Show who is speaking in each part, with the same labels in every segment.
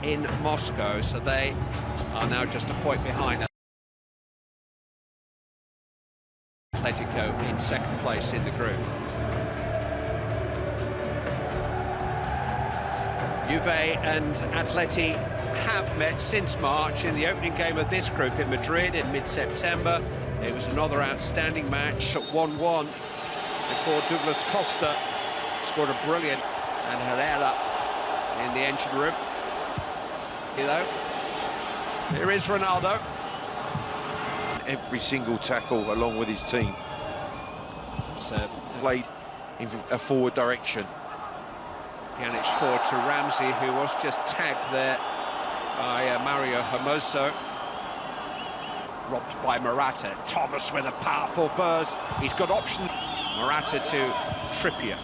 Speaker 1: in Moscow, so they are now just a point behind Atletico in second place in the group. Juve and Atleti have met since March in the opening game of this group in Madrid in mid-September. It was another outstanding match at 1-1 before Douglas Costa scored a brilliant, and Herrera in the engine room. Here is Ronaldo.
Speaker 2: Every single tackle along with his team.
Speaker 1: It's
Speaker 2: played in a forward direction.
Speaker 1: Pjanic forward to Ramsey, who was just tagged there by Mario Hermoso. Robbed by Morata. Thomas with a powerful burst. He's got options. Morata to Trippier.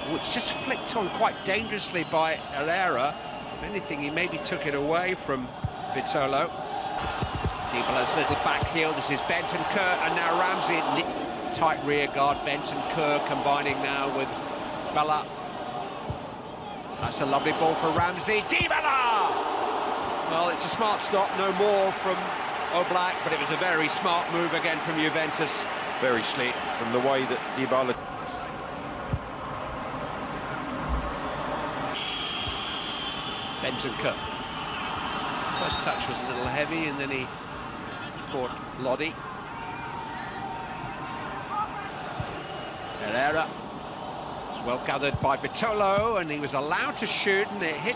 Speaker 1: Oh, it's just flicked on quite dangerously by Herrera. If anything, he maybe took it away from Vitolo. Dybala's little back heel. This is Bentancur, and now Ramsey. Tight rear guard. Bentancur combining now with Bella. That's a lovely ball for Ramsey. Dybala! Well, it's a smart stop. No more from Oblak, but it was a very smart move again from Juventus.
Speaker 2: Very slick from the way that Dybala.
Speaker 1: Bentancur. First touch was a little heavy, and then he caught Lodi. Herrera was well gathered by Vitolo, and he was allowed to shoot, and it hit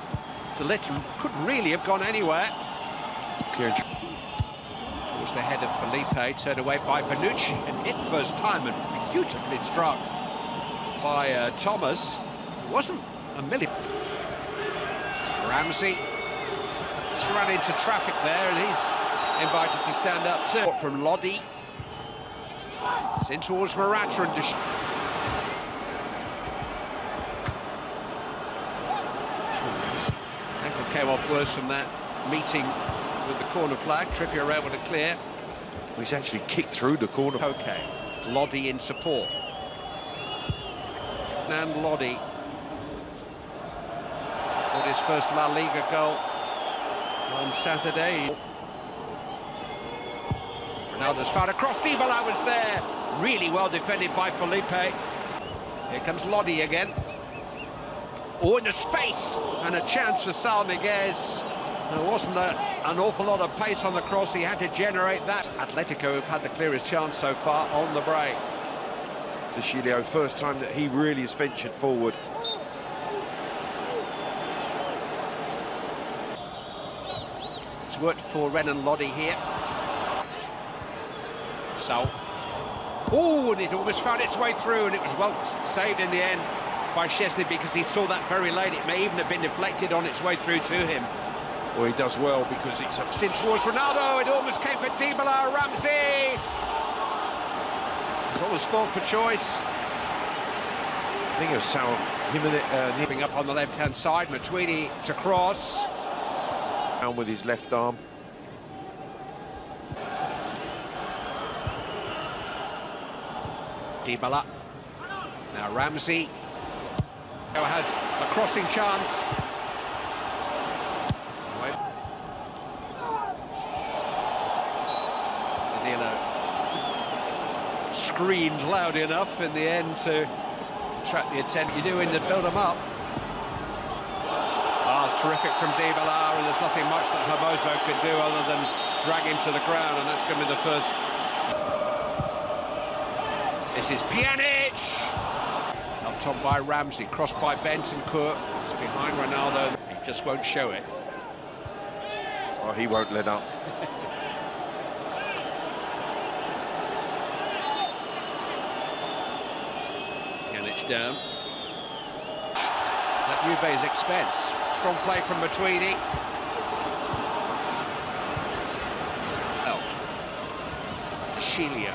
Speaker 1: De Ligt and couldn't really have gone anywhere. Towards the head of Felipe, turned away by Bonucci, and hit first time and beautifully struck by Thomas. It wasn't a million. Ramsey just ran into traffic there, and he's invited to stand up too. From Lodi, it's in towards Morata and ankle came off worse from that meeting with the corner flag. Trippier able to clear.
Speaker 2: Well, he's actually kicked through the corner.
Speaker 1: Okay, Lodi in support. And Lodi scored his first La Liga goal on Saturday. Ronaldo's fired across. Dybala was there. Really well defended by Felipe. Here comes Lodi again. Oh, in the space, and a chance for Sal Miguez. There wasn't an awful lot of pace on the cross. He had to generate that. Atletico have had the clearest chance so far on the break.
Speaker 2: De Chilio, first time that he really has ventured forward.
Speaker 1: It's worked for Renan Lodi here. So, oh, and it almost found its way through, and it was well saved in the end by Szczesny, because he saw that very late. It may even have been deflected on its way through to him.
Speaker 2: Well, he does well because it's a...
Speaker 1: In towards Ronaldo, it almost came for Dybala. Ramsey! It's almost scored for choice.
Speaker 2: I think it was Sal, him and
Speaker 1: Nipping up on the left-hand side, Matuidi to cross.
Speaker 2: Down with his left arm.
Speaker 1: Dybala. Now Ramsey has a crossing chance. Danilo screamed loud enough in the end to attract the attention. You do in to build them up. Oh, it's terrific from Dybala, and there's nothing much that Hermoso could do other than drag him to the ground, and that's going to be the first. This is Pjanic! Up top by Ramsey, crossed by Bentancur. It's behind Ronaldo. He just won't show it.
Speaker 2: Oh, he won't let up.
Speaker 1: Pjanic down. At Juve's expense. Strong play from Matuidi. Oh. De Chilio.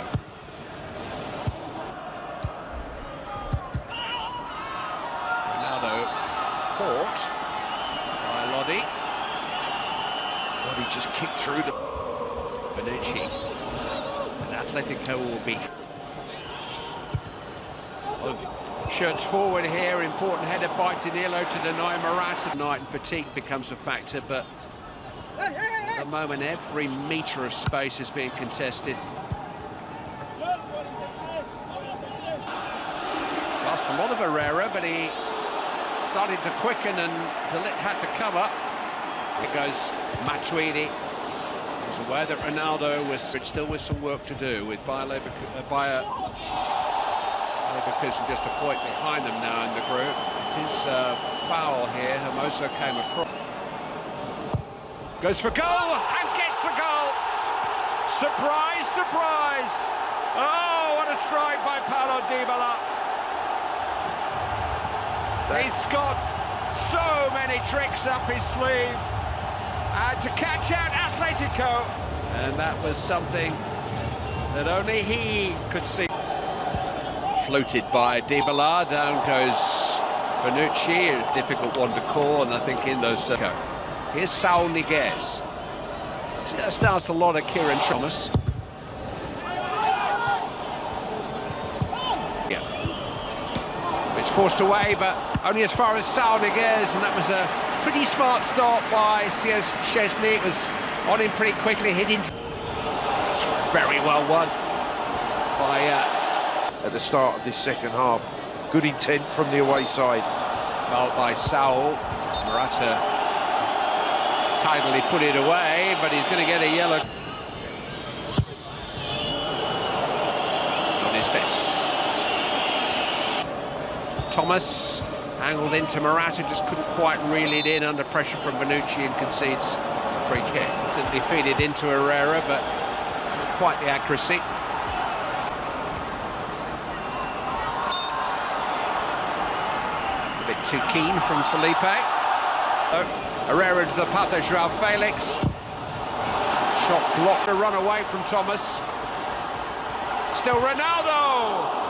Speaker 1: Caught by Lodi.
Speaker 2: Lodi just kicked through the...
Speaker 1: Bonucci. And Atletico will be of Shirts forward here, important header by Danilo to deny Morata. Night and fatigue becomes a factor, but at the moment every metre of space is being contested. Lost a lot of Herrera, but he started to quicken and De Ligt had to cover. Here goes Matuidi. He was aware that Ronaldo was still with some work to do with Bayer Leverkusen just a point behind them now in the group. It is foul here. Hermoso came across. Goes for goal and gets the goal. Surprise, surprise. Oh, what a strike by Paulo Dybala. He's got so many tricks up his sleeve. And to catch out Atletico. And that was something that only he could see. Floated by Dybala, down goes Bonucci, a difficult one to call, and I think in those... Here's Saul Niguez. Just asked a lot of Kieran Thomas. Yeah. It's forced away, but only as far as Saul Niguez, and that was a pretty smart stop by Szczesny. It was on him pretty quickly, hit into... It's very well won by...
Speaker 2: at the start of this second half. Good intent from the away side.
Speaker 1: Fouled by Saul. Morata tidily put it away, but he's going to get a yellow. On his best. Thomas angled into Morata, just couldn't quite reel it in under pressure from Bonucci and concedes a free kick. Didn't feed it into Herrera, but not quite the accuracy. A bit too keen from Felipe. Herrera to the path of Joao Felix. Shot blocked, a run away from Thomas. Still Ronaldo!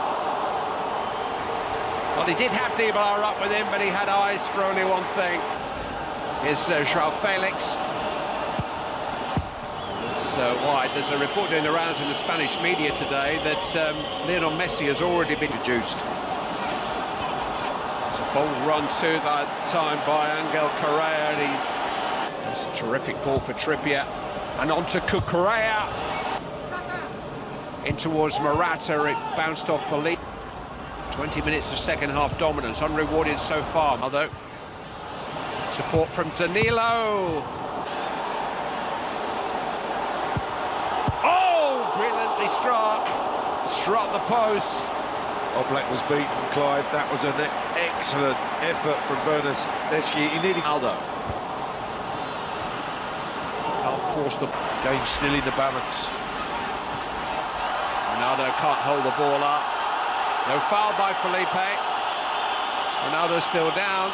Speaker 1: Well, he did have Dybala up with him, but he had eyes for only one thing. Here's Joao Felix. It's wide. There's a report doing the rounds in the Spanish media today that Lionel Messi has already been introduced. It's a bold run too that time by Angel Correa. It's a terrific ball for Trippier. And on to Cucurella. In towards Morata, it bounced off Felipe. 20 minutes of second half dominance, unrewarded so far. Although support from Danilo. Oh, brilliantly struck the post.
Speaker 2: Oblak was beaten, Clive. That was an excellent effort from Bernardeschi. He nearly...
Speaker 1: Aldo. Can't force the...
Speaker 2: Game still in the balance.
Speaker 1: Ronaldo can't hold the ball up. No foul by Felipe. Ronaldo's still down.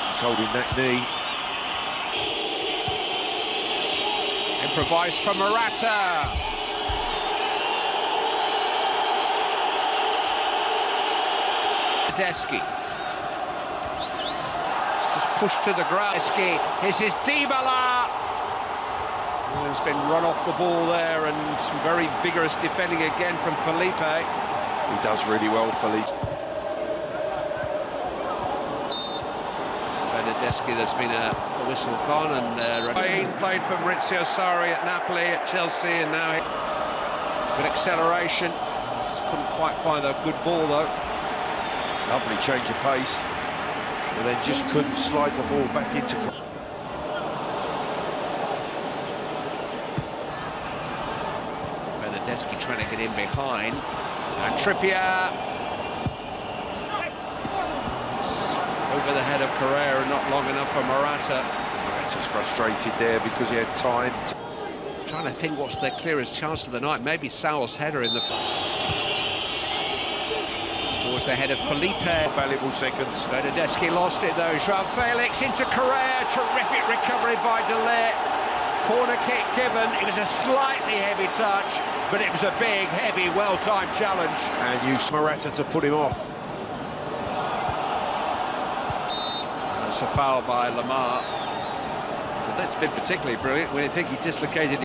Speaker 2: He's holding that knee.
Speaker 1: Improvised for Morata. Tedeschi. Just pushed to the ground. Here's his Dybala. He's been run off the ball there, and some very vigorous defending again from Felipe.
Speaker 2: He does really well, Felipe.
Speaker 1: Tedeschi, there's been a whistle gone, and played for Maurizio Sarri at Napoli, at Chelsea, and now good acceleration. Just couldn't quite find a good ball though.
Speaker 2: Lovely change of pace, but then just couldn't slide the ball back into...
Speaker 1: Tedeschi trying to get in behind, and Trippier over the head of Correa, not long enough for Morata.
Speaker 2: Morata's frustrated there because he had time.
Speaker 1: Trying to think what's their clearest chance of the night. Maybe Saul's header in the... Towards the head of Felipe.
Speaker 2: Valuable seconds.
Speaker 1: Tedeschi lost it though. Joao Felix into Correa. Terrific recovery by De Ligt. Corner kick given. It was a slightly heavy touch, but it was a big, heavy, well-timed challenge.
Speaker 2: And used Morata to put him off.
Speaker 1: That's a foul by Lamar. So that's been particularly brilliant when you think he dislocated